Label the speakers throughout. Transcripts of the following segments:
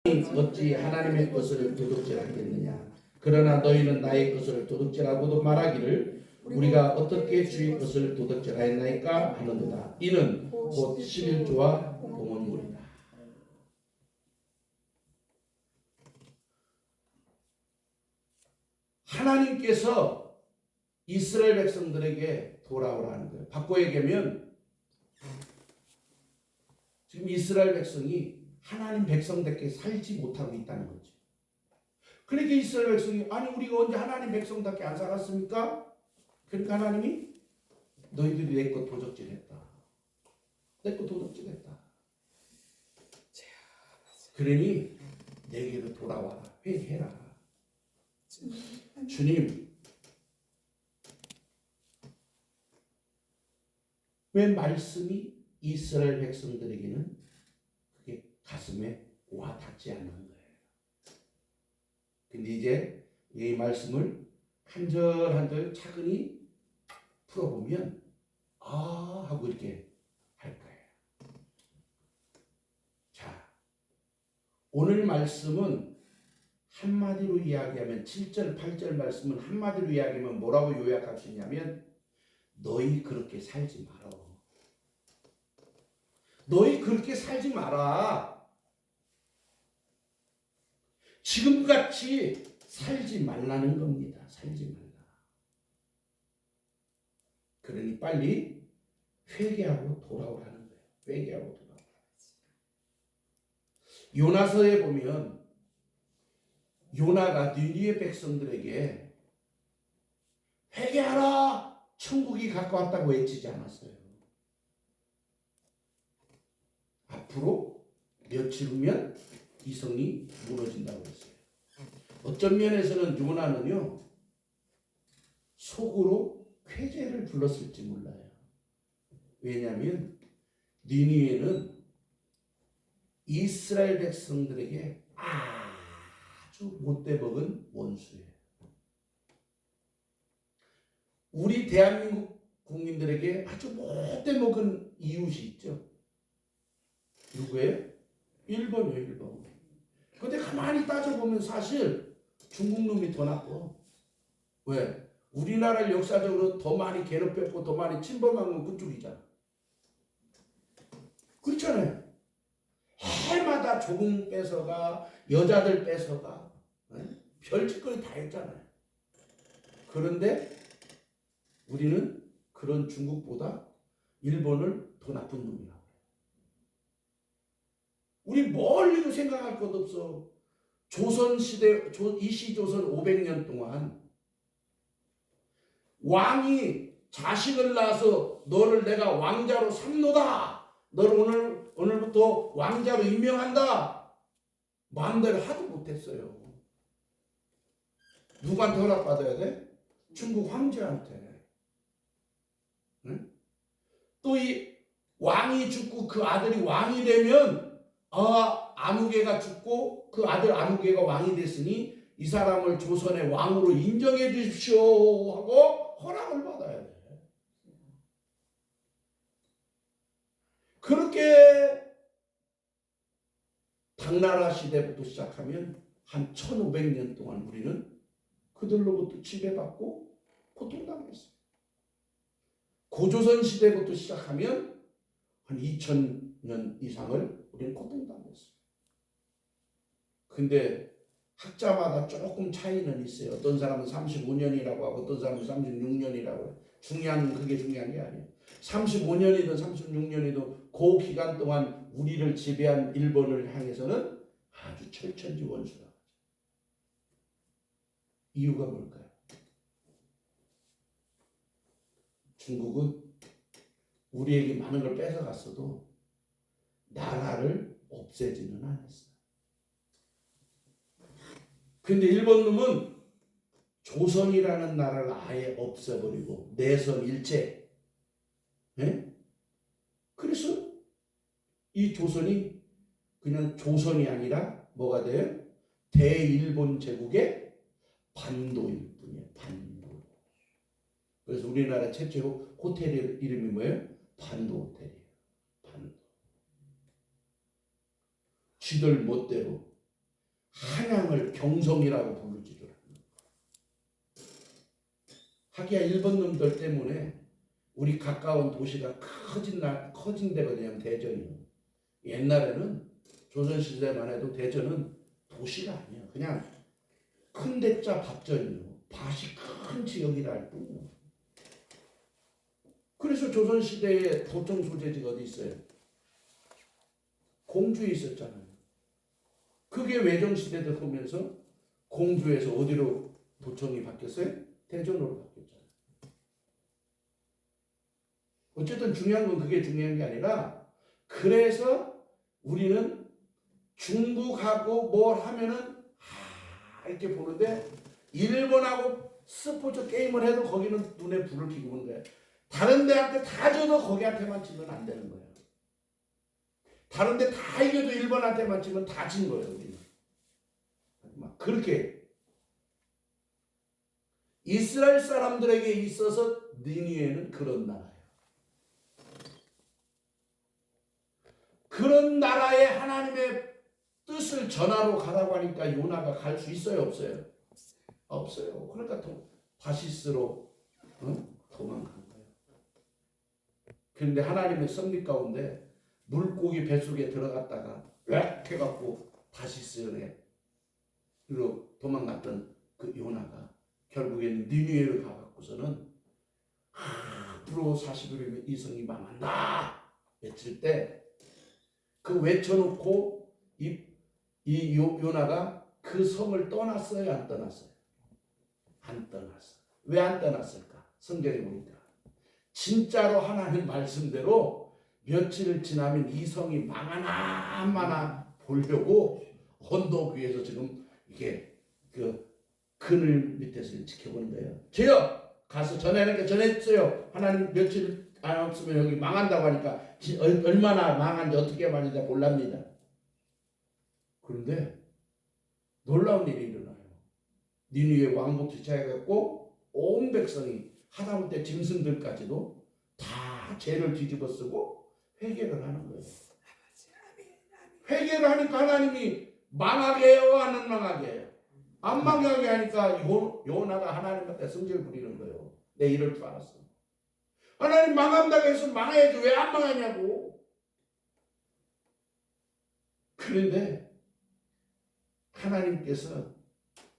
Speaker 1: 어찌 하나님의 것을 도둑질하겠느냐. 그러나 너희는 나의 것을 도둑질하고도 말하기를 우리가 어떻게 주의 것을 도둑질하였나이까 하는도다. 이는 곧 11조와 봉헌물이다. 하나님께서 이스라엘 백성들에게 돌아오라는 거예요. 바꿔 얘기하면 지금 이스라엘 백성이 하나님 백성답게 살지 못하고 있다는 거죠. 그러니까 이스라엘 백성이 아니 우리가 언제 하나님 백성답게 안 살았습니까? 그러니까 하나님이 너희들이 내 것 도적질했다. 내 것 도적질했다. 그러니 내게로 돌아와라. 회개해라. 주님 왜 말씀이 이스라엘 백성들에게는 그게 가슴에 와 닿지 않는 거예요. 근데 이제 이 말씀을 한 절 한 절 차근히 풀어보면 아 하고 이렇게 할 거예요. 자, 오늘 말씀은 한마디로 이야기하면 7절 8절 말씀은 한마디로 이야기하면 뭐라고 요약할 수 있냐면 너희 그렇게 살지 마라. 너희 그렇게 살지 마라. 지금같이 살지 말라는 겁니다. 살지 말라. 그러니 빨리 회개하고 돌아오라는 거예요. 회개하고 돌아오라. 요나서에 보면 요나가 니느웨 백성들에게 회개하라! 천국이 가까웠다고 외치지 않았어요. 앞으로 며칠 후면 이 성이 무너진다고 했어요. 어떤 면에서는 요나는요 속으로 쾌재를 불렀을지 몰라요. 왜냐하면 니느웨는 이스라엘 백성들에게 아주 못돼 먹은 원수예요. 우리 대한민국 국민들에게 아주 못돼 먹은 이웃이 있죠. 누구예요? 일본이에요. 일본. 근데 가만히 따져보면 사실 중국 놈이 더 나빠. 왜? 우리나라를 역사적으로 더 많이 괴롭혔고 더 많이 침범한 건 그쪽이잖아. 그렇잖아요. 해마다 조공 뺏어가 여자들 뺏어가 별짓거리 다 했잖아요. 그런데 우리는 그런 중국보다 일본을 더 나쁜 놈이라고. 우리 멀리도 생각할 것 없어. 조선시대 이시조선 500년 동안 왕이 자식을 낳아서 너를 내가 왕자로 삼노다. 너를 오늘부터 왕자로 임명한다. 마음대로 하도 못했어요. 누구한테 허락받아야 돼? 중국 황제한테. 응? 또 이 왕이 죽고 그 아들이 왕이 되면 아무개가 죽고 그 아들 아무개가 왕이 됐으니 이 사람을 조선의 왕으로 인정해 주십시오 하고 허락을 받아야 돼. 그렇게 당나라 시대부터 시작하면 한 1500년 동안 우리는 그들로부터 지배받고 고통당했어요. 고조선 시대부터 시작하면 한 2000년 이상을 우리는 고통당했어요. 근데 학자마다 조금 차이는 있어요. 어떤 사람은 35년이라고 하고 어떤 사람은 36년이라고 해요. 그게 중요한 게 아니에요. 35년이든 36년이든 그 기간 동안 우리를 지배한 일본을 향해서는 아주 철천지 원수다. 이유가 뭘까요? 중국은 우리에게 많은 걸 뺏어갔어도 나라를 없애지는 않았어요. 근데 일본 놈은 조선이라는 나라를 아예 없애버리고 내선 일체. 네? 그래서 이 조선이 그냥 조선이 아니라 뭐가 돼요? 대일본 제국의 반도일 뿐이에요. 반도. 그래서 우리나라 최초 호텔 이름이 뭐예요? 반도 호텔이에요. 반도. 쥐들 멋대로 한양을 경성이라고 부를지도 몰라. 하기야 일본 놈들 때문에 우리 가까운 도시가 커진 데가 그냥 대전이요. 옛날에는 조선시대만 해도 대전은 도시가 아니에요. 그냥 큰 대자 밥전이요. 밭이 큰 지역이라 할 뿐이요. 그래서 조선시대에 도청 소재지가 어디 있어요? 공주에 있었잖아요. 그게 외정시대 들어오면서 공주에서 어디로 도청이 바뀌었어요? 대전으로 바뀌었잖아요. 어쨌든 중요한 건 그게 중요한 게 아니라 그래서 우리는 중국하고 뭘 하면은 이렇게 보는데 일본하고 스포츠 게임을 해도 거기는 눈에 불을 켜고 보는 거예요. 다른 데한테 다 져도 거기한테만 치면 안 되는 거예요. 다른 데 다 이겨도 일본한테만 치면 다 진 거예요. 우리는. 막 그렇게 이스라엘 사람들에게 있어서 니느웨는 그런 나라예요. 그런 나라에 하나님의 뜻을 전하러 가라고 하니까 요나가 갈 수 있어요? 없어요? 없어요. 그러니까 다시스로 도망간 거예요. 그런데 하나님의 섭리 가운데 물고기 뱃속에 들어갔다가 웩 해갖고 다시스에 도망갔던 그 요나가 결국에는 니느웨를 가갖고서는 앞으로 40일이면 이 성이 망한다 외칠 때 그 외쳐놓고 이 요나가 그 성을 떠났어요? 안 떠났어요? 안 떠났어요. 왜 안 떠났을까? 성경에 보니까 진짜로 하나님 말씀대로 며칠 지나면 이 성이 망하나 안 망하나 보려고 언덕 위에서 지금 이게 그 그늘 밑에서 지켜보는 거예요. 저요 가서 전했어요. 하나님 며칠 안 없으면 여기 망한다고 하니까 얼마나 망한지 어떻게 망한지 몰랍니다. 그런데 놀라운 일이 일어나요. 니느웨 왕국 지차해갖고 온 백성이 하다못해 짐승들까지도 다 죄를 뒤집어 쓰고 회개를 하는 거예요. 회개를 하니까 하나님이 망하게 해요? 안 망하게 해요? 안 망하게 하니까 요나가 하나님한테 성질 부리는 거예요. 내 이럴 줄 알았어. 하나님 망한다고 해서 망해야지 왜 안 망하냐고. 그런데 하나님께서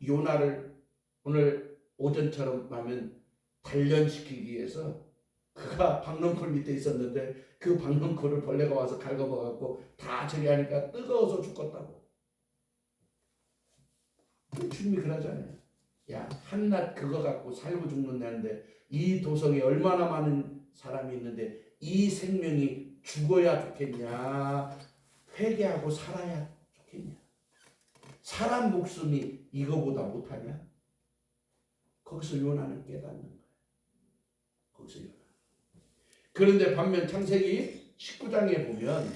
Speaker 1: 요나를 오늘 오전처럼 하면 단련시키기 위해서 그가 박넝쿨 밑에 있었는데 그 박넝쿨을 벌레가 와서 갉아먹어갖고 다 저기 하니까 뜨거워서 죽었다고. 주님이 그러잖아요. 야, 한낱 그거 갖고 살고 죽는다는데 이 도성에 얼마나 많은 사람이 있는데 이 생명이 죽어야 좋겠냐? 회개하고 살아야 좋겠냐? 사람 목숨이 이거보다 못하냐? 거기서 요나는 깨닫는 거예요. 거기서 요나. 그런데 반면 창세기 19장에 보면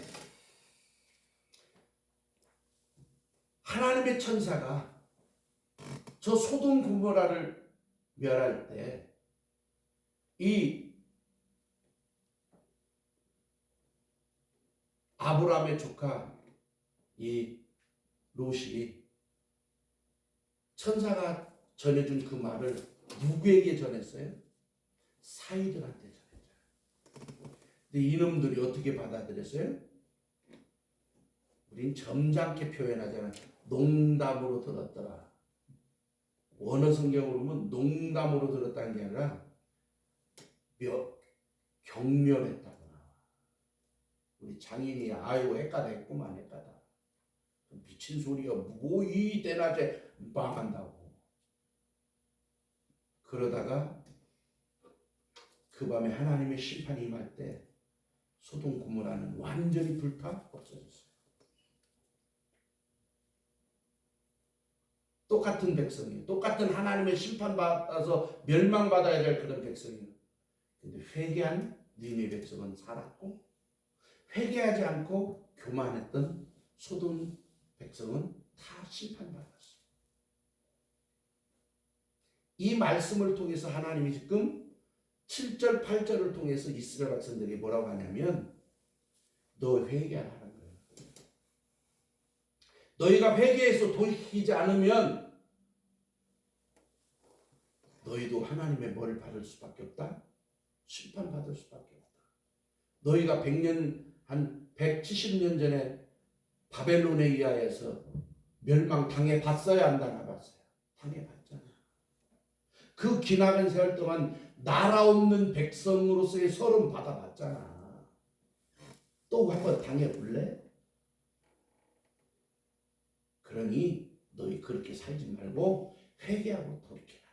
Speaker 1: 하나님의 천사가 저 소돔 고모라를 멸할 때 이 아브라함의 조카 이 롯이 천사가 전해준 그 말을 누구에게 전했어요? 사위들한테 전했잖아요. 근데 이놈들이 어떻게 받아들였어요? 우린 점잖게 표현하잖아요. 농담으로 들었더라. 원어 성경으로 보면 농담으로 들었다는 게 아니라 경멸했다고 나와. 우리 장인이 아유 헷가다 했구만 헷가다. 미친 소리가 뭐 이 때낮에 망한다고. 그러다가 그 밤에 하나님의 심판이 임할 때 소돔 고모라는 완전히 불타 없어졌어요. 똑같은 백성이에요. 똑같은 하나님의 심판받아서 멸망받아야 될 그런 백성이에요. 근데 회개한 니느웨 백성은 살았고 회개하지 않고 교만했던 소돔 백성은 다 심판받았어요. 이 말씀을 통해서 하나님이 지금 7절 8절을 통해서 이스라엘 백성들에게 뭐라고 하냐면 너 회개하라는 거예요. 너희가 회개해서 돌이키지 않으면 너희도 하나님의 뭐를 받을 수밖에 없다? 심판받을 수밖에 없다. 너희가 100년, 한 170년 전에 바벨론에 의하여서 멸망당해 봤어야 안 당해봤어요? 당해봤잖아. 그 기나긴 세월 동안 나라 없는 백성으로서의 서름 받아봤잖아. 또 한번 당해볼래? 그러니 너희 그렇게 살지 말고 회개하고 돌이키라.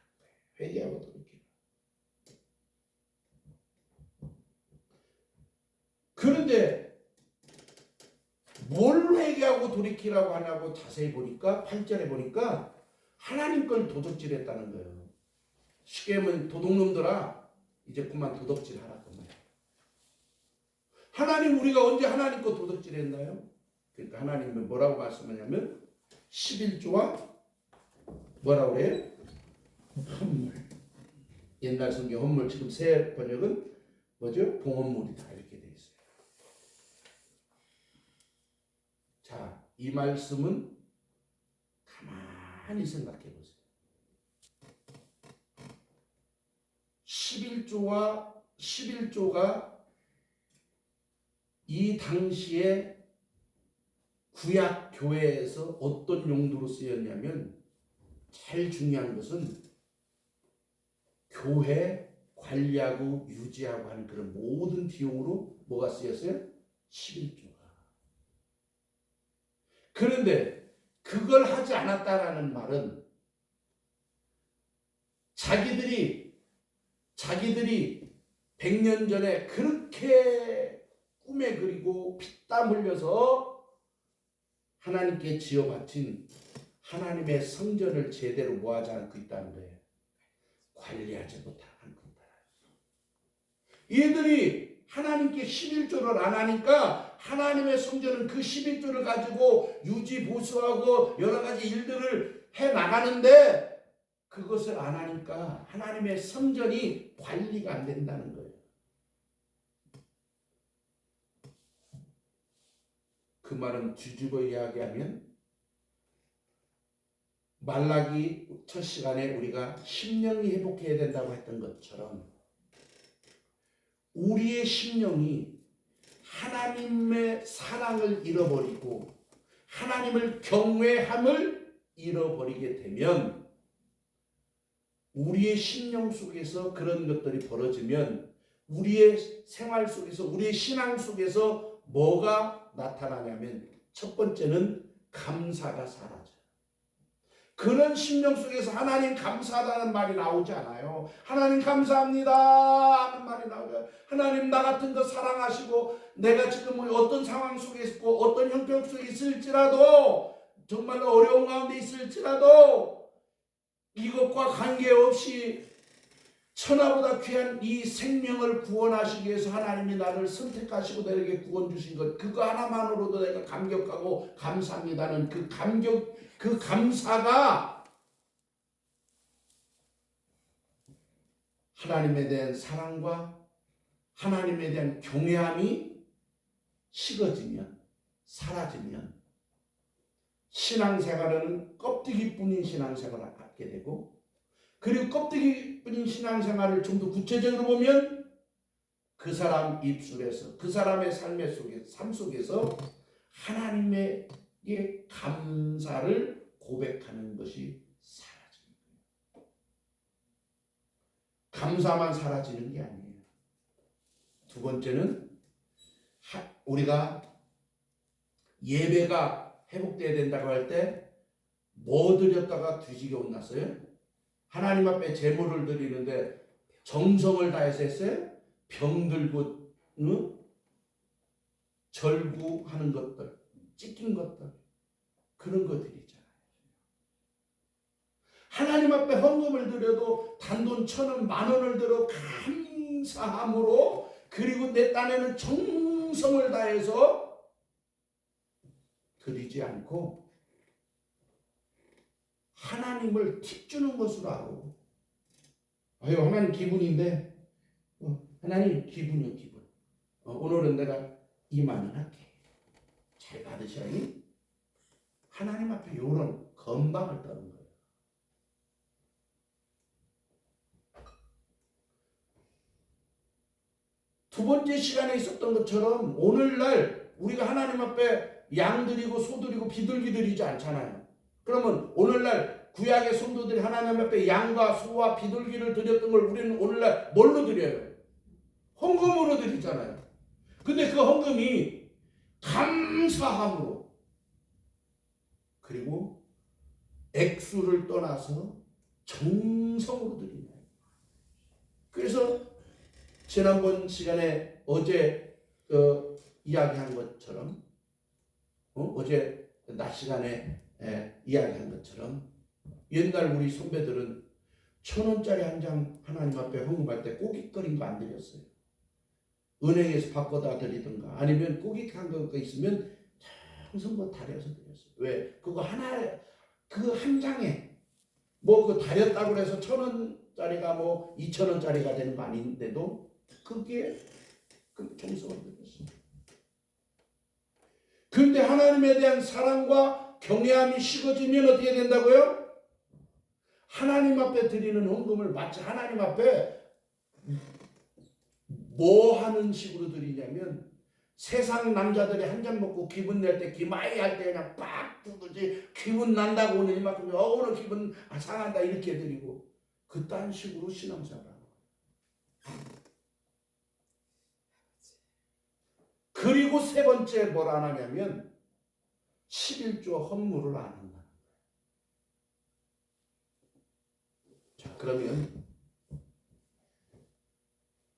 Speaker 1: 회개하고 돌이키라. 그런데 뭘 회개하고 돌이키라고 하냐고 자세히 보니까 8절에 보니까 하나님 걸 도둑질했다는 거예요. 쉽게 하면 도둑놈들아 이제 그만 도둑질 하라 그 말이에요. 하나님 우리가 언제 하나님 거 도둑질했나요? 그러니까 하나님은 뭐라고 말씀하냐면 11조와 뭐라고 그래요? 헌물. 옛날 성경 헌물, 지금 새 번역은 뭐죠? 봉헌물이다 이렇게 돼 있어요. 자, 이 말씀은 가만히 생각해 보세요. 11조가 이 당시에 구약 교회에서 어떤 용도로 쓰였냐면 제일 중요한 것은 교회 관리하고 유지하고 하는 그런 모든 비용으로 뭐가 쓰였어요? 11조가. 그런데 그걸 하지 않았다라는 말은 자기들이 100년 전에 그렇게 꿈에 그리고 피땀 흘려서 하나님께 지어바친 하나님의 성전을 제대로 뭐하지 않고 있다는 거예요. 관리하지 못하고 있다. 얘들이 하나님께 11조를 안 하니까 하나님의 성전은 그 11조를 가지고 유지 보수하고 여러 가지 일들을 해 나가는데 그것을 안 하니까 하나님의 성전이 관리가 안 된다는 거예요. 그 말은 뒤집어 이야기하면 말라기 첫 시간에 우리가 심령이 회복해야 된다고 했던 것처럼 우리의 심령이 하나님의 사랑을 잃어버리고 하나님을 경외함을 잃어버리게 되면 우리의 심령 속에서 그런 것들이 벌어지면 우리의 생활 속에서 우리의 신앙 속에서 뭐가 나타나냐면 첫 번째는 감사가 사라져요. 그런 심령 속에서 하나님 감사하다는 말이 나오지 않아요. 하나님 감사합니다 하는 말이 나오죠. 하나님 나 같은 거 사랑하시고 내가 지금 어떤 상황 속에 있고 어떤 형편 속에 있을지라도 정말 어려운 가운데 있을지라도 이것과 관계없이 천하보다 귀한 이 생명을 구원하시기 위해서 하나님이 나를 선택하시고 내게 구원 주신 것 그거 하나만으로도 내가 감격하고 감사합니다는 그 감사가 하나님에 대한 사랑과 하나님에 대한 경외함이 식어지면 사라지면 신앙생활은 껍데기뿐인 신앙생활을 갖게 되고 그리고 껍데기뿐인 신앙생활을 좀 더 구체적으로 보면 그 사람 입술에서 그 사람의 삶 속에서 하나님의 감사를 고백하는 것이 사라지는 거예요. 감사만 사라지는 게 아니에요. 두 번째는 우리가 예배가 회복돼야 된다고 할 때 뭐 드렸다가 뒤지게 혼났어요? 하나님 앞에 제물을 드리는데 정성을 다해서 했어요? 병들고 절구하는 것들, 찢긴 것들 그런 것들이잖아요. 하나님 앞에 헌금을 드려도 단돈 1,000원, 10,000원을 들어 감사함으로 그리고 내 딴에는 정성을 다해서 드리지 않고 하나님을 팁 주는 것으로 하고 아유 하나님 기분인데 하나님 기분이요 기분 오늘은 내가 20,000원 할게 잘 받으셔야지 하나님 앞에 이런 건방을 떠는 거예요. 두 번째 시간에 있었던 것처럼 오늘날 우리가 하나님 앞에 양 드리고 소 드리고 비둘기 드리지 않잖아요. 그러면 오늘날 구약의 성도들이 하나님 앞에 양과 소와 비둘기를 드렸던 걸 우리는 오늘날 뭘로 드려요? 헌금으로 드리잖아요. 근데 그 헌금이 감사함으로 그리고 액수를 떠나서 정성으로 드리는 거예요. 그래서 지난번 시간에 어제 이야기한 것처럼 어제 낮 시간에 이야기한 것처럼 옛날 우리 선배들은 1,000원짜리 한 장 하나님 앞에 헌금할 때 꼬깃거린 거 안 드렸어요. 은행에서 바꿔다 드리든가 아니면 꼬깃한 거 있으면 정성껏 다려서 드렸어요. 왜? 그거 하나 그 한 장에 뭐 그 다렸다고 해서 1,000원짜리가 뭐 2,000원짜리가 되는 거 아닌데도 그게 그 정성을 드렸어요. 그런데 하나님에 대한 사랑과 경외함이 식어지면 어떻게 된다고요? 하나님 앞에 드리는 헌금을 마치 하나님 앞에 뭐 하는 식으로 드리냐면 세상 남자들이 한 잔 먹고 기분 낼 때 기마이 할 때 그냥 빡 두듯이 기분 난다고 오늘 이만큼 오늘 기분 상한다 이렇게 드리고 그딴 식으로 신앙생활을 하는 거예요. 그리고 세 번째 뭘 안 하냐면 11조 헌물을 안 한다. 자, 그러면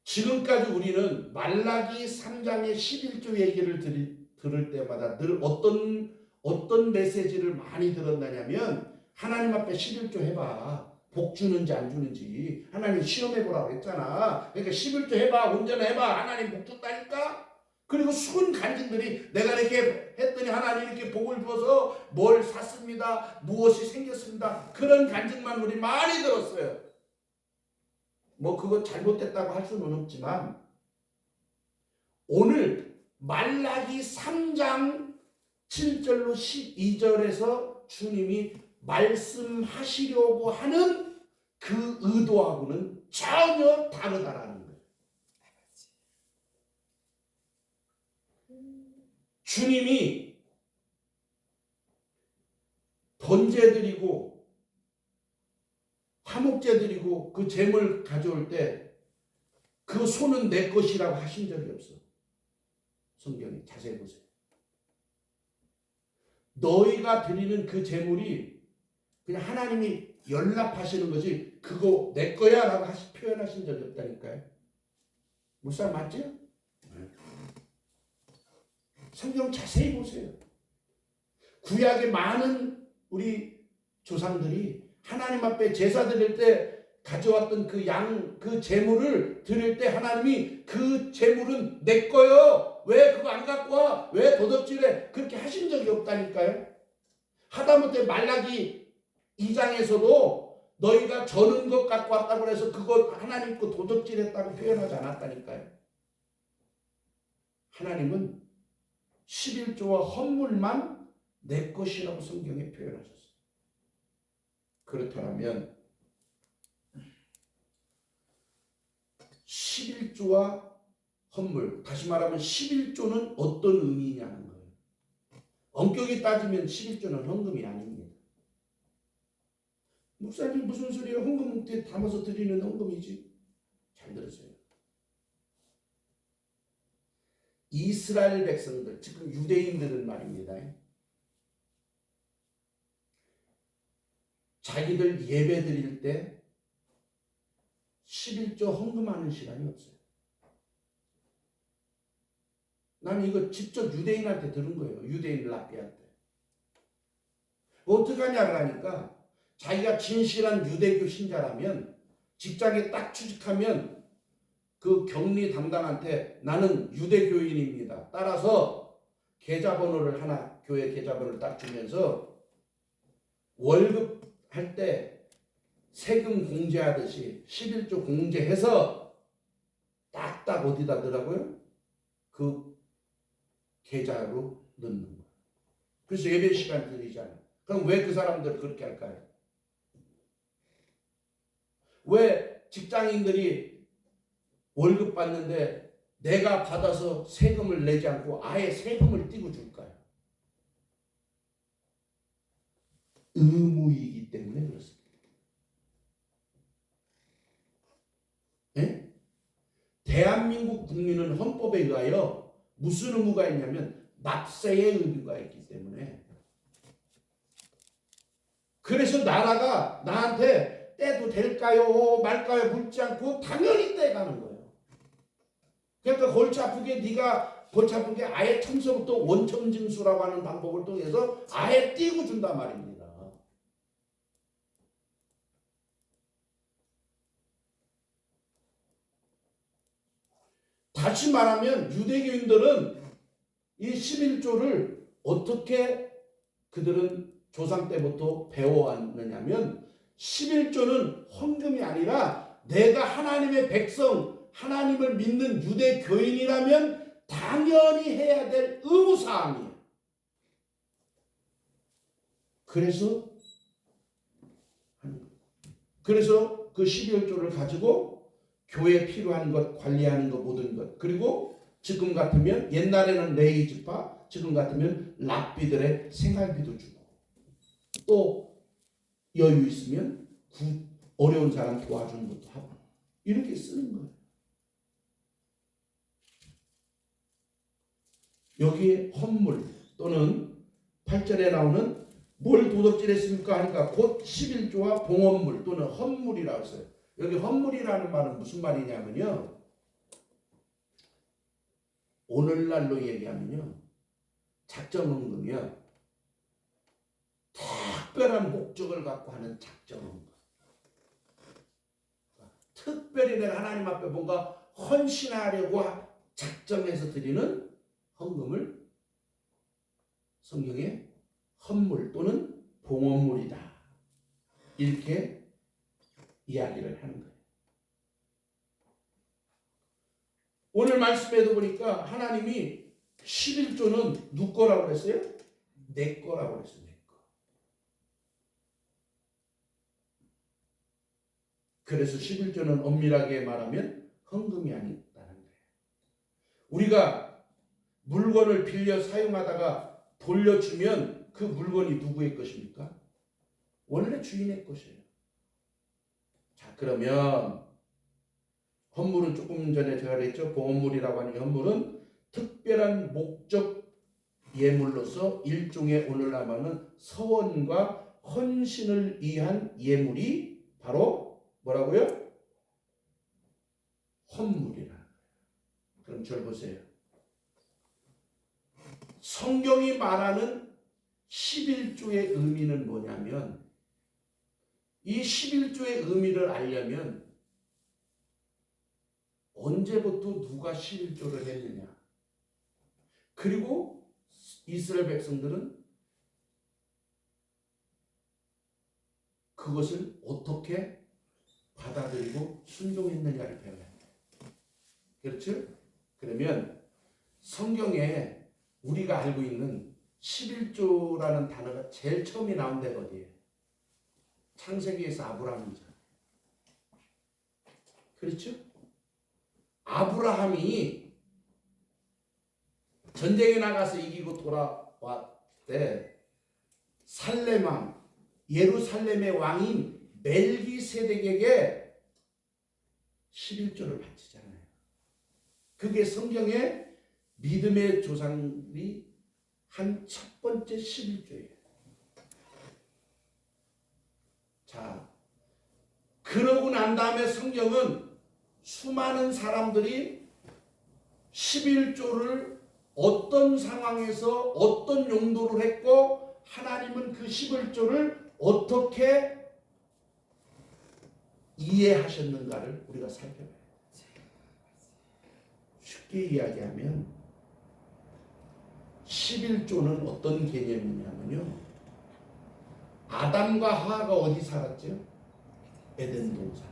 Speaker 1: 지금까지 우리는 말라기 3장의 11조 얘기를 들을 때마다 늘 어떤 메시지를 많이 들었냐면 하나님 앞에 11조 해봐. 복 주는지 안 주는지 하나님 시험해보라고 했잖아. 그러니까 11조 해봐. 온전히 해봐. 하나님 복 줬다니까. 그리고 수은 간증들이 내가 이렇게 했더니 하나님 이렇게 복을 주어서 뭘 샀습니다. 무엇이 생겼습니다. 그런 간증만 우리 많이 들었어요. 뭐 그거 잘못됐다고 할 수는 없지만 오늘 말라기 3장 7절로 12절에서 주님이 말씀하시려고 하는 그 의도하고는 전혀 다르다라는 거예요. 주님이 번제 드리고 화목제 드리고 그 제물 가져올 때 그 소는 내 것이라고 하신 적이 없어. 성경에 자세히 보세요. 너희가 드리는 그 제물이 그냥 하나님이 연락하시는 거지 그거 내 거야 라고 표현하신 적이 없다니까요. 목사 맞죠? 성경 자세히 보세요. 구약의 많은 우리 조상들이 하나님 앞에 제사 드릴 때 가져왔던 그 양, 그 제물을 드릴 때 하나님이 그 제물은 내 거요. 왜 그거 안 갖고 와? 왜 도둑질해? 그렇게 하신 적이 없다니까요. 하다못해 말라기 2장에서도 너희가 저는 것 갖고 왔다고 해서 그거 하나님 거 도둑질했다고 표현하지 않았다니까요. 하나님은 11조와 헌물만 내 것이라고 성경에 표현하셨어요. 그렇다면 11조와 헌물, 다시 말하면 11조는 어떤 의미냐는 거예요. 엄격히 따지면 11조는 헌금이 아닙니다. 목사님 무슨 소리예요? 헌금 묵대에 담아서 드리는 헌금이지. 잘 들으세요. 이스라엘 백성들, 지금 유대인들은 말입니다. 자기들 예배 드릴 때 11조 헌금하는 시간이 없어요. 나는 이거 직접 유대인한테 들은 거예요. 유대인 랍비한테. 어떻게 하냐 그러니까 자기가 진실한 유대교 신자라면 직장에 딱 취직하면 그 격리 담당한테 나는 유대교인입니다. 따라서 계좌번호를 하나 교회 계좌번호를 딱 주면서 월급 할 때 세금 공제하듯이 11조 공제해서 딱딱 어디다 넣으라고요? 그 계좌로 넣는 거예요. 그래서 예배 시간 드리잖아요. 그럼 왜 그 사람들 그렇게 할까요? 왜 직장인들이 월급 받는데 내가 받아서 세금을 내지 않고 아예 세금을 띄고 줄까요? 의무이기 때문에 그렇습니다. 네? 대한민국 국민은 헌법에 의하여 무슨 의무가 있냐면 납세의 의무가 있기 때문에, 그래서 나라가 나한테 떼도 될까요 말까요 묻지 않고 당연히 떼가는 거예요. 그러니까 골치 아프게 네가 골치 아프게 아예 처음부터 원천징수라고 하는 방법을 통해서 아예 띄고 준단 말입니다. 다시 말하면 유대교인들은 이 11조를 어떻게 그들은 조상 때부터 배워왔느냐면 11조는 헌금이 아니라 내가 하나님의 백성, 하나님을 믿는 유대교인이라면 당연히 해야 될 의무사항이에요. 그래서 그 11조를 가지고 교회에 필요한 것, 관리하는 것, 모든 것, 그리고 지금 같으면 옛날에는 레이지파, 지금 같으면 랍비들의 생활비도 주고 또 여유 있으면 어려운 사람 도와주는 것도 하고 이렇게 쓰는 거예요. 여기에 헌물 또는 8절에 나오는 뭘 도둑질했습니까 하니까 곧 11조와 봉헌물 또는 헌물이라고 써요. 여기 헌물이라는 말은 무슨 말이냐면요, 오늘날로 얘기하면요, 작정헌금이요, 특별한 목적을 갖고 하는 작정헌금. 특별히 내가 하나님 앞에 뭔가 헌신하려고 작정해서 드리는 헌금을 성경에 헌물 또는 봉헌물이다 이렇게 이야기를 하는 거예요. 오늘 말씀에도 보니까 하나님이 11조는 누구 거라고 그랬어요? 내 거라고 그랬어요. 내 거. 그래서 11조는 엄밀하게 말하면 헌금이 아니다는 거예요. 우리가 물건을 빌려 사용하다가 돌려주면 그 물건이 누구의 것입니까? 원래 주인의 것이에요. 자, 그러면 헌물은 조금 전에 제가 그랬죠. 봉헌물이라고 하는 헌물은 특별한 목적 예물로서 일종의 오늘날 말하는 서원과 헌신을 위한 예물이 바로 뭐라고요? 헌물이라. 그럼 절 보세요. 성경이 말하는 11조의 의미는 뭐냐면, 이 11조의 의미를 알려면 언제부터 누가 11조를 했느냐, 그리고 이스라엘 백성들은 그것을 어떻게 받아들이고 순종했느냐를 배워야 돼요. 그렇죠? 그러면 성경에 우리가 알고 있는 11조라는 단어가 제일 처음에 나온 데가 어디예요? 창세기에서 아브라함이잖아요. 그렇죠? 아브라함이 전쟁에 나가서 이기고 돌아왔을 살렘 왕, 예루살렘의 왕인 멜기세덱에게 11조를 바치잖아요. 그게 성경의 믿음의 조상이 한 첫 번째 11조예요. 자, 그러고 난 다음에 성경은 수많은 사람들이 11조를 어떤 상황에서 어떤 용도를 했고 하나님은 그 11조를 어떻게 이해하셨는가를 우리가 살펴봐야 돼요. 쉽게 이야기하면 11조는 어떤 개념이냐면요, 아담과 하와가 어디 살았죠? 에덴 동산.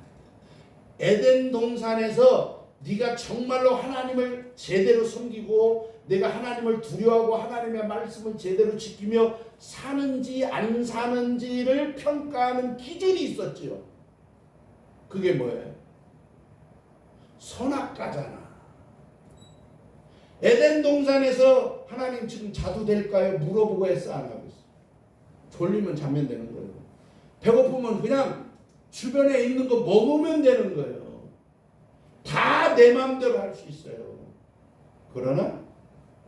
Speaker 1: 에덴 동산에서 네가 정말로 하나님을 제대로 섬기고 내가 하나님을 두려워하고 하나님의 말씀을 제대로 지키며 사는지 안 사는지를 평가하는 기준이 있었지요. 그게 뭐예요? 선악과잖아. 에덴 동산에서 하나님 지금 자도 될까요? 물어보고 했어, 안 하고 있어? 졸리면 자면 되는 거예요. 배고프면 그냥 주변에 있는 거 먹으면 되는 거예요. 다 내 마음대로 할 수 있어요. 그러나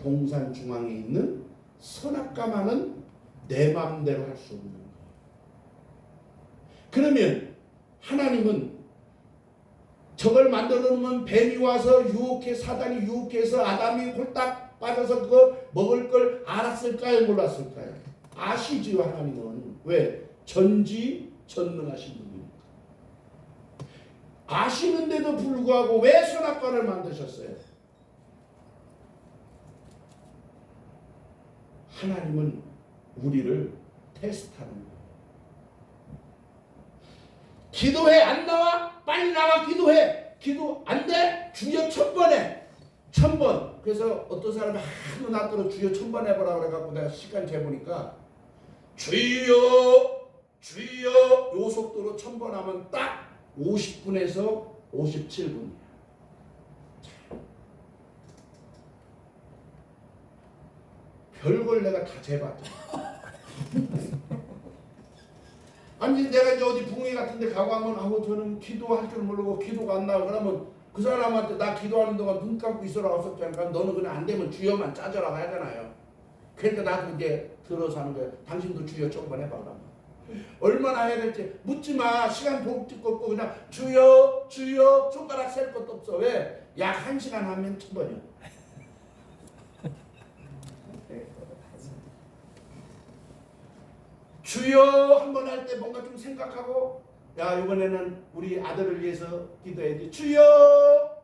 Speaker 1: 동산 중앙에 있는 선악과만은 내 마음대로 할 수 없는 거예요. 그러면 하나님은 저걸 만들어 놓으면 뱀이 와서 유혹해, 사단이 유혹해서 아담이 홀딱 빠져서 그거 먹을 걸 알았을까요? 몰랐을까요? 아시지요, 하나님은. 왜? 전지전능하신 분이니까. 아시는데도 불구하고 왜 선악과를 만드셨어요? 하나님은 우리를 테스트하는 거예요. 기도해, 안 나와? 빨리 나와 기도해. 기도 안 돼? 주여 1000번 해. 1000번. 그래서 어떤 사람이 하도 낫도록 주여 1000번 해보라 그래갖고 내가 시간 재보니까 주여 주여 요 속도로 1000번 하면 딱 50분에서 57분이야. 별걸 내가 다 재봤죠. 아니 내가 이제 어디 붕괴 같은 데 가고 하면 저는 기도할 줄 모르고 기도가 안 나와. 그러면 그 사람한테 나 기도하는 동안 눈 감고 있으라고 했었잖아. 너는 그냥 안 되면 주여만 짜져라고 하잖아요. 그러니까 나도 이제 들어서 하는 거예요. 당신도 주여 1000번 해봐. 그러면. 얼마나 해야 될지 묻지 마. 시간 복잡 없고 그냥 주여 주여 손가락 셀 것도 없어. 왜? 약 1시간 하면 1000번이야. 주여 한번 할 때 뭔가 좀 생각하고 야 이번에는 우리 아들을 위해서 기도해야지. 주여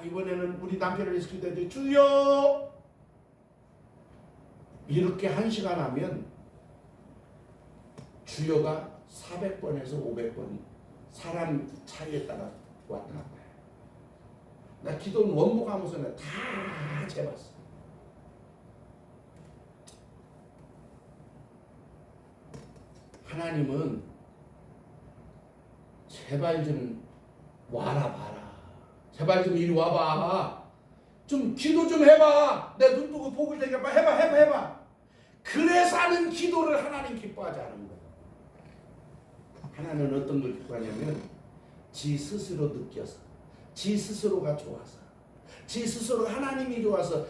Speaker 1: 이번에는 우리 남편을 위해서 기도해야지. 주여 이렇게 1시간 하면 주여가 400번에서 500번 사람 차이에 따라 왔다 갔다 해. 나 기도는 원복하면서 다 재봤어. 하나님은 제발 좀 와라 봐라. 제발 좀 이리 와봐. 좀 기도 좀 해봐. 내 눈 뜨고 복을 되게 해봐. 그래서 하는 기도를 하나님 기뻐하지 않은 거야. 하나님은 어떤 걸 기뻐하냐면 지 스스로 느껴서 지 스스로가 좋아서 지 스스로 하나님이 좋아서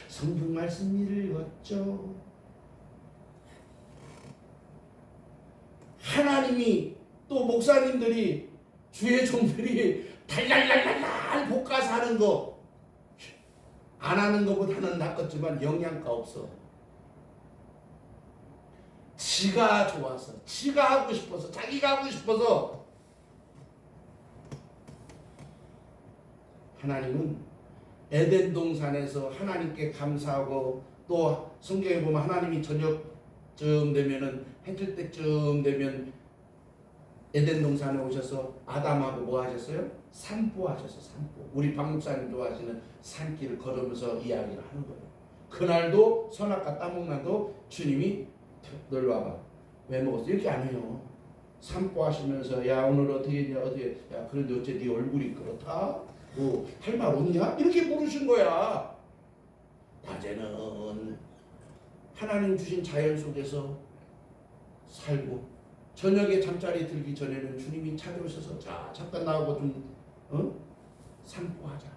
Speaker 1: 성경 말씀 읽었죠. 하나님이 또 목사님들이 주의 종들이 달달달달 볶아서 하는 거 안 하는 것보다는 낫겠지만 영양가 없어. 지가 좋아서 지가 하고 싶어서 자기가 하고 싶어서. 하나님은 에덴 동산에서 하나님께 감사하고 또 성경에 보면 하나님이 저녁쯤 되면은 해질 때쯤 되면 에덴 동산에 오셔서 아담하고 뭐 하셨어요? 산보하셨어. 산보. 우리 박 목사님 좋아하시는 산길을 걸으면서 이야기를 하는 거예요. 그날도 선악과 따먹나도 주님이 놀러 와봐. 왜 먹었어? 이렇게 안 해요. 산보하시면서 야 오늘 어떻게 했냐 어떻게 야 그런데 어째 네 얼굴이 그렇다? 뭐 할 말 없냐? 이렇게 물으신 거야. 낮에는 하나님 주신 자연 속에서 살고 저녁에 잠자리 들기 전에는 주님이 찾아오셔서 자 잠깐 나오고 좀 산보하자.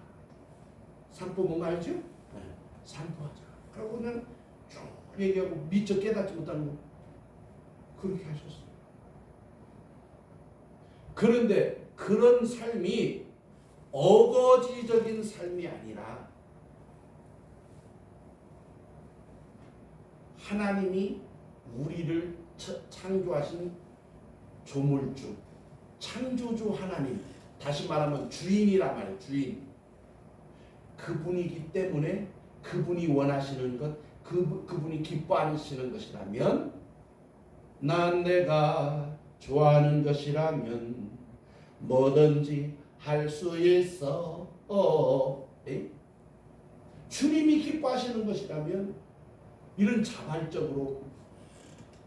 Speaker 1: 산보 뭔가 알죠? 네. 산보하자. 그러고 그냥 쭉 얘기하고 미처 깨닫지 못하는 거 그렇게 하셨어요. 그런데 그런 삶이 어거지적인 삶이 아니라 하나님이 우리를 창조하신 조물주, 창조주 하나님, 다시 말하면 주인이란 말이에요. 주인. 그분이기 때문에 그분이 원하시는 것, 그분이 기뻐하시는 것이라면 난 내가 좋아하는 것이라면 뭐든지 할 수 있어. 에이? 주님이 기뻐하시는 것이라면 이런 자발적으로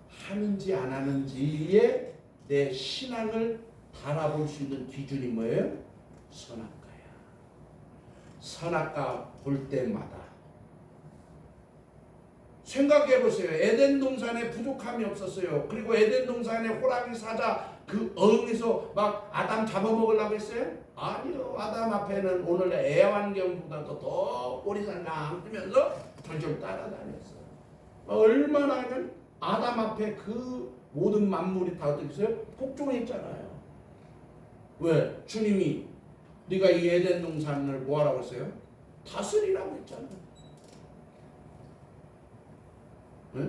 Speaker 1: 하는지 안 하는지에 내 신앙을 바라볼 수 있는 기준이 뭐예요? 선악과야. 선악과 볼 때마다 생각해 보세요. 에덴 동산에 부족함이 없었어요. 그리고 에덴 동산에 호랑이 사자 그 어흥에서 막 아담 잡아먹으려고 했어요? 아니요. 아담 앞에는 오늘 애완견보다도 더 꼬리살랑 뜨면서 절절 따라다녔어요. 얼마나 하면 아담 앞에 그 모든 만물이 다 어떻게 했어요? 복종했잖아요. 왜? 주님이 네가 이 에덴 동산을 뭐하라고 했어요? 다스리라고 했잖아요. 네?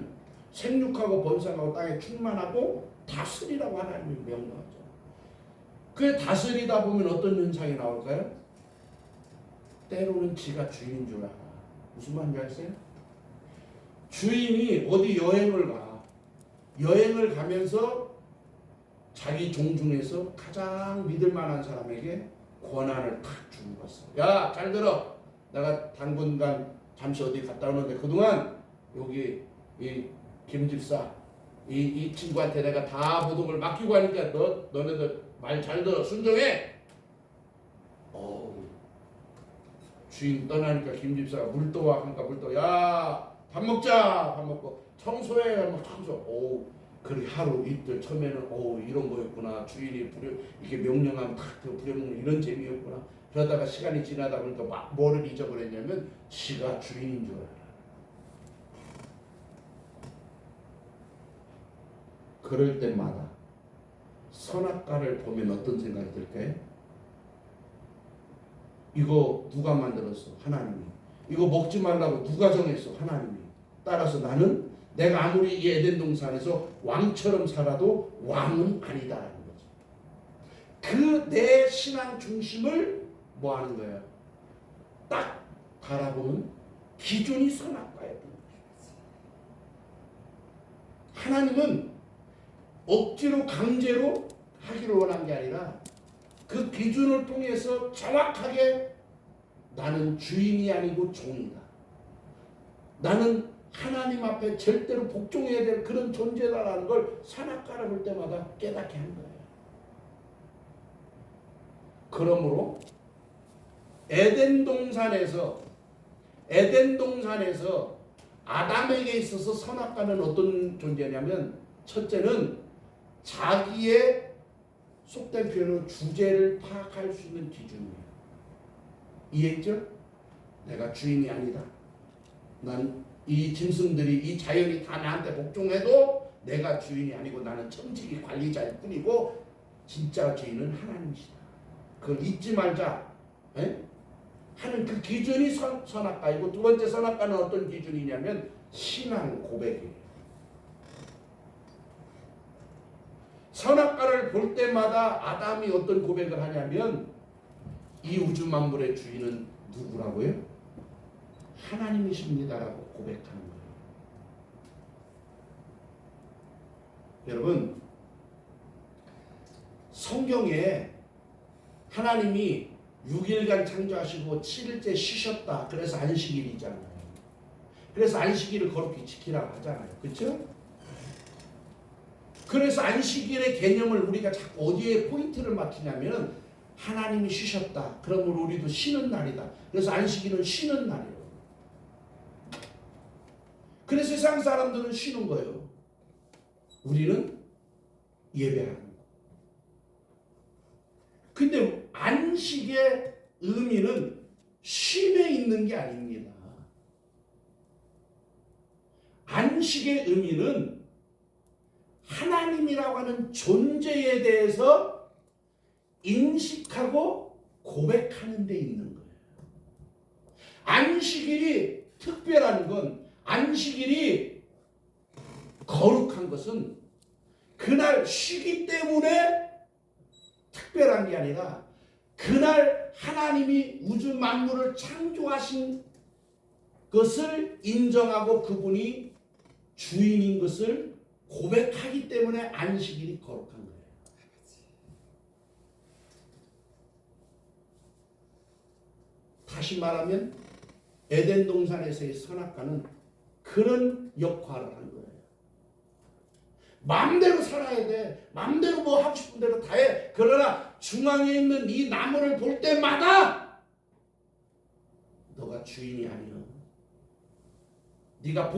Speaker 1: 생육하고 번성하고 땅에 충만하고 다스리라고 하나님이 명령하죠. 그 다스리다 보면 어떤 현상이 나올까요? 때로는 지가 주인인 줄 알아. 무슨 말인지 아세요? 주인이 어디 여행을 가. 여행을 가면서 자기 종 중에서 가장 믿을 만한 사람에게 권한을 탁 주고 갔어. 야, 잘 들어. 내가 당분간 잠시 어디 갔다 오는데 그동안 여기 이 김집사 이 친구한테 내가 다 모든 걸 맡기고 하니까 너네들 말 잘 들어. 순종해. 주인 떠나니까 김집사가 물도와 하니까 물도 야, 밥 먹자. 밥 먹고 청소해. 하면 청소. 그렇게 하루 이틀 처음에는 이런 거였구나. 주인이 이렇게 명령하면 탁 부려먹는 이런 재미였구나. 그러다가 시간이 지나다 보니까 막 뭐를 잊어버렸냐면 지가 주인인 줄 알아. 그럴 때마다 선악과를 보면 어떤 생각이 들까요? 이거 누가 만들었어? 하나님이. 이거 먹지 말라고 누가 정했어? 하나님이. 따라서 나는 내가 아무리 이 에덴 동산에서 왕처럼 살아도 왕은 아니다라는 거죠. 그 내 신앙 중심을 뭐 하는 거예요? 딱 바라보는 기준이 선악과였던 거죠. 하나님은 억지로 강제로 하기를 원한 게 아니라 그 기준을 통해서 정확하게 나는 주인이 아니고 종이다. 나는 하나님 앞에 절대로 복종해야 될 그런 존재다라는 걸 선악과를 볼 때마다 깨닫게 한 거예요. 그러므로 에덴 동산에서 아담에게 있어서 선악과는 어떤 존재냐면 첫째는 자기의 속된 표현으로 주제를 파악할 수 있는 기준이에요. 이해했죠? 내가 주인이 아니다. 난 이 짐승들이 이 자연이 다 나한테 복종해도 내가 주인이 아니고 나는 청지기 관리자일 뿐이고 진짜 주인은 하나님이시다. 그걸 잊지 말자. 에? 하는 그 기준이 선악과이고 두 번째 선악과는 어떤 기준이냐면 신앙 고백이에요. 선악과를 볼 때마다 아담이 어떤 고백을 하냐면 이 우주 만물의 주인은 누구라고요? 하나님이십니다라고 고백하는 거예요. 여러분, 성경에 하나님이 6일간 창조하시고 7일째 쉬셨다. 그래서 안식일이잖아요. 그래서 안식일을 거룩히 지키라고 하잖아요. 그렇죠? 그래서 안식일의 개념을 우리가 자꾸 어디에 포인트를 맞추냐면 하나님이 쉬셨다. 그러므로 우리도 쉬는 날이다. 그래서 안식일은 쉬는 날이에요. 그래서 세상 사람들은 쉬는 거예요. 우리는 예배하는 거예요. 근데 안식의 의미는 쉼에 있는 게 아닙니다. 안식의 의미는 하나님이라고 하는 존재에 대해서 인식하고 고백하는 데 있는 거예요. 안식일이 특별한 건 안식일이 거룩한 것은 그날 쉬기 때문에 특별한 게 아니라 그날 하나님이 우주 만물을 창조하신 것을 인정하고 그분이 주인인 것을 고백하기 때문에 안식일이 거룩한 거예요. 다시 말하면 에덴 동산에서의 선악과는 그런 역할을 한 거예요. 마음대로 살아야 돼. 마음대로 뭐 하고 싶은 대로 다 해. 그러나 중앙에 있는 이 나무를 볼 때마다 너가 주인이 아니야. 네가